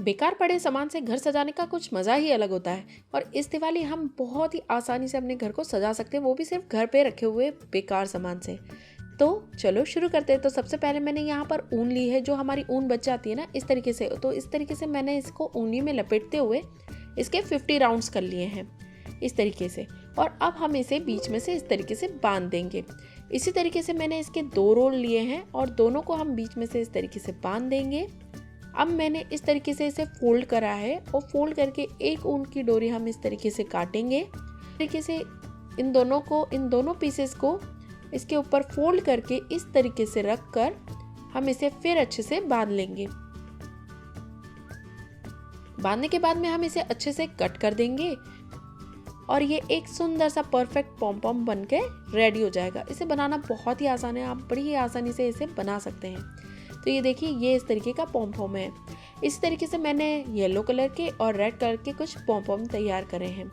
बेकार पड़े सामान से घर सजाने का कुछ मज़ा ही अलग होता है और इस दिवाली हम बहुत ही आसानी से अपने घर को सजा सकते हैं, वो भी सिर्फ घर पे रखे हुए बेकार सामान से। तो चलो शुरू करते हैं। तो सबसे पहले मैंने यहाँ पर ऊन ली है, जो हमारी ऊन बच जाती है ना इस तरीके से। तो इस तरीके से मैंने इसको ऊनी में लपेटते हुए इसके 50 राउंड्स कर लिए हैं इस तरीके से। और अब हम इसे बीच में से इस तरीके से बांध देंगे। इसी तरीके से मैंने इसके 2 रोल लिए हैं और दोनों को हम बीच में से इस तरीके से बांध देंगे। अब मैंने इस तरीके से इसे फोल्ड करा है और फोल्ड करके एक ऊन की डोरी हम इस तरीके से काटेंगे। इस तरीके से इन दोनों पीसेस को इसके ऊपर फोल्ड करके इस तरीके से रख कर हम इसे फिर अच्छे से बांध लेंगे। बांधने के बाद में हम इसे अच्छे से कट कर देंगे और ये एक सुंदर सा परफेक्ट पॉम-पॉम बनकर रेडी हो जाएगा। इसे बनाना बहुत ही आसान है, आप बड़ी ही आसानी से इसे बना सकते हैं। तो ये देखिए, ये इस तरीके का पॉम-पॉम है। इस तरीके से मैंने येलो कलर के और रेड कलर के कुछ पॉम-पॉम तैयार करे हैं।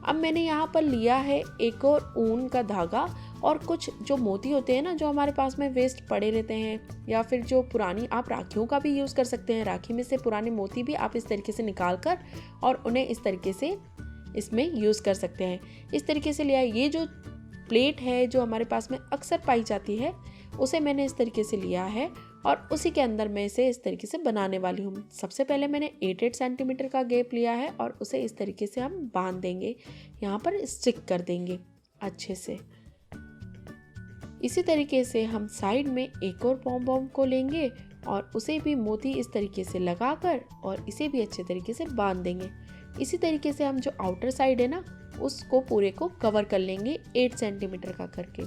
अब मैंने यहाँ पर लिया है एक और ऊन का धागा और कुछ जो मोती होते हैं ना, जो हमारे पास में वेस्ट पड़े रहते हैं, या फिर जो पुरानी आप राखियों का भी यूज़ कर सकते हैं। राखी में से पुराने मोती भी आप इस तरीके से निकाल कर और उन्हें इस तरीके से इसमें यूज़ कर सकते हैं। इस तरीके से लिया। ये जो प्लेट है जो हमारे पास में अक्सर पाई जाती है, उसे मैंने इस तरीके से लिया है और उसी के अंदर मैं इसे इस तरीके से बनाने वाली हूँ। सबसे पहले मैंने 8 सेंटीमीटर का गैप लिया है और उसे इस तरीके से हम बांध देंगे, यहाँ पर स्टिक कर देंगे अच्छे से। इसी तरीके से हम साइड में एक और पॉम-पॉम को लेंगे और उसे भी मोती इस तरीके से लगाकर और इसे भी अच्छे तरीके से बांध देंगे। इसी तरीके से हम जो आउटर साइड है ना, उसको पूरे को कवर कर लेंगे 8 सेंटीमीटर का करके।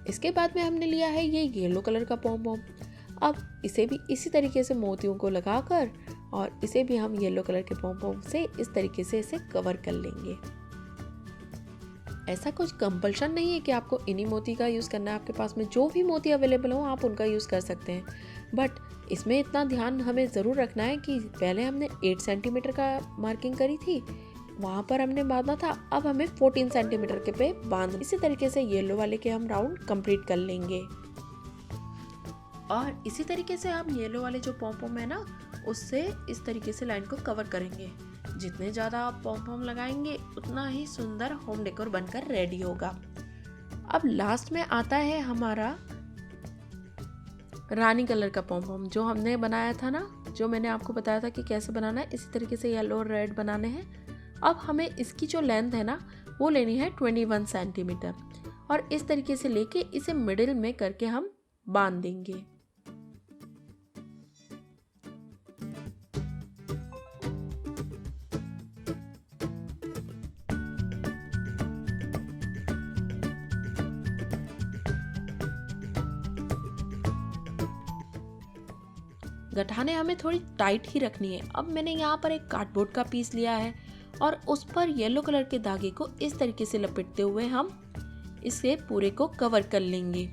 इसके बाद में हमने लिया है ये येलो कलर का पॉम-पॉम। अब इसे भी इसी तरीके से मोतियों को लगाकर और इसे भी हम येलो कलर के पॉम-पॉम से इस तरीके से इसे कवर कर लेंगे। ऐसा कुछ कंपल्शन नहीं है कि आपको इन्हीं मोती का यूज़ करना है। आपके पास में जो भी मोती अवेलेबल हो आप उनका यूज़ कर सकते हैं, बट इसमें इतना ध्यान हमें ज़रूर रखना है कि पहले हमने 8 सेंटीमीटर का मार्किंग करी थी, वहाँ पर हमने बांधा था। अब हमें 14 सेंटीमीटर के पे बांध। इसी तरीके से येलो वाले के हम राउंड कंप्लीट कर लेंगे और इसी तरीके से हम येलो वाले जो पॉम-पॉम है ना, उससे इस तरीके से लाइन को कवर करेंगे। जितने ज़्यादा आप पॉम-पॉम लगाएंगे उतना ही सुंदर होम डेकोर बनकर रेडी होगा। अब लास्ट में आता है हमारा रानी कलर का पॉम-पॉम, जो हमने बनाया था ना, जो मैंने आपको बताया था कि कैसे बनाना है। इसी तरीके से येलो और रेड बनाने हैं। अब हमें इसकी जो लेंथ है ना, वो लेनी है 21 सेंटीमीटर और इस तरीके से लेके इसे मिडिल में करके हम बांध देंगे। गठाने हमें थोड़ी टाइट ही रखनी है। अब मैंने यहाँ पर एक कार्डबोर्ड का पीस लिया है और उस पर येलो कलर के धागे को इस तरीके से लपेटते हुए हम इसे पूरे को कवर कर लेंगे।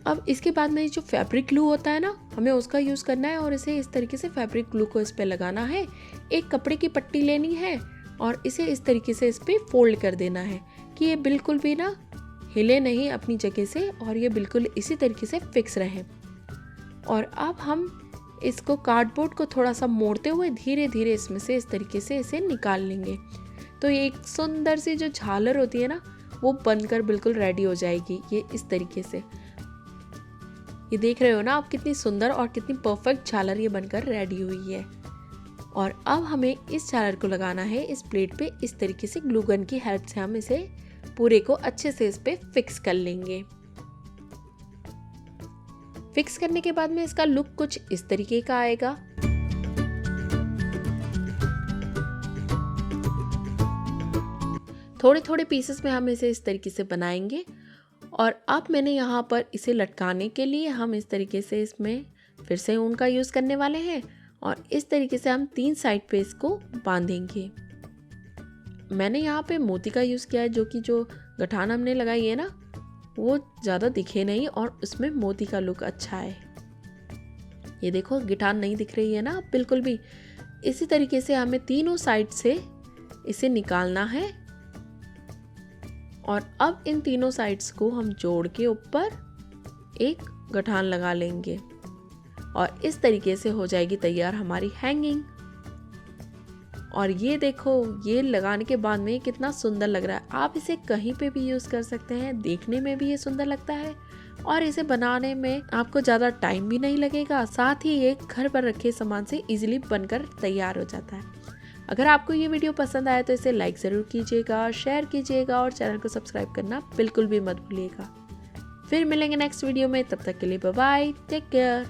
अब इसके बाद में जो फैब्रिक ग्लू होता है ना, हमें उसका यूज़ करना है और इसे इस तरीके से फैब्रिक ग्लू को इस पे लगाना है। एक कपड़े की पट्टी लेनी है और इसे इस तरीके से इस पे फोल्ड कर देना है कि ये बिल्कुल भी ना हिले नहीं अपनी जगह से और ये बिल्कुल इसी तरीके से फिक्स रहे। और अब हम इसको कार्डबोर्ड को थोड़ा सा मोड़ते हुए धीरे धीरे इसमें से इस तरीके से इसे निकाल लेंगे। तो ये एक सुंदर सी जो झालर होती है ना, वो बनकर बिल्कुल रेडी हो जाएगी। ये इस तरीके से, ये देख रहे हो ना आप, कितनी सुंदर और कितनी परफेक्ट झालर ये बनकर रेडी हुई है। और अब हमें इस झालर को लगाना है इस प्लेट पे। इस तरीके से ग्लू गन की हेल्प से हम इसे पूरे को अच्छे से इस पे फिक्स कर लेंगे। फिक्स करने के बाद में इसका लुक कुछ इस तरीके का आएगा। थोड़े थोड़े पीसेस में हम इसे इस तरीके से बनाएंगे और अब मैंने यहाँ पर इसे लटकाने के लिए हम इस तरीके से इसमें फिर से ऊन का यूज़ करने वाले हैं और इस तरीके से हम 3 साइड पे इसको बांधेंगे। मैंने यहाँ पे मोती का यूज़ किया है, जो कि जो गठान हमने लगाई है ना, वो ज़्यादा दिखे नहीं और उसमें मोती का लुक अच्छा है। ये देखो, गिटार नहीं दिख रही है ना बिल्कुल भी। इसी तरीके से हमें तीनों साइड से इसे निकालना है और अब इन तीनों साइड्स को हम जोड़ के ऊपर एक गठान लगा लेंगे और इस तरीके से हो जाएगी तैयार हमारी हैंगिंग। और ये देखो, ये लगाने के बाद में कितना सुंदर लग रहा है। आप इसे कहीं पे भी यूज़ कर सकते हैं, देखने में भी ये सुंदर लगता है और इसे बनाने में आपको ज़्यादा टाइम भी नहीं लगेगा। साथ ही ये घर पर रखे सामान से इजीली बनकर तैयार हो जाता है। अगर आपको ये वीडियो पसंद आया तो इसे लाइक ज़रूर कीजिएगा, शेयर कीजिएगा और चैनल को सब्सक्राइब करना बिल्कुल भी मत भूलिएगा। फिर मिलेंगे नेक्स्ट वीडियो में, तब तक के लिए बाय बाय, टेक केयर।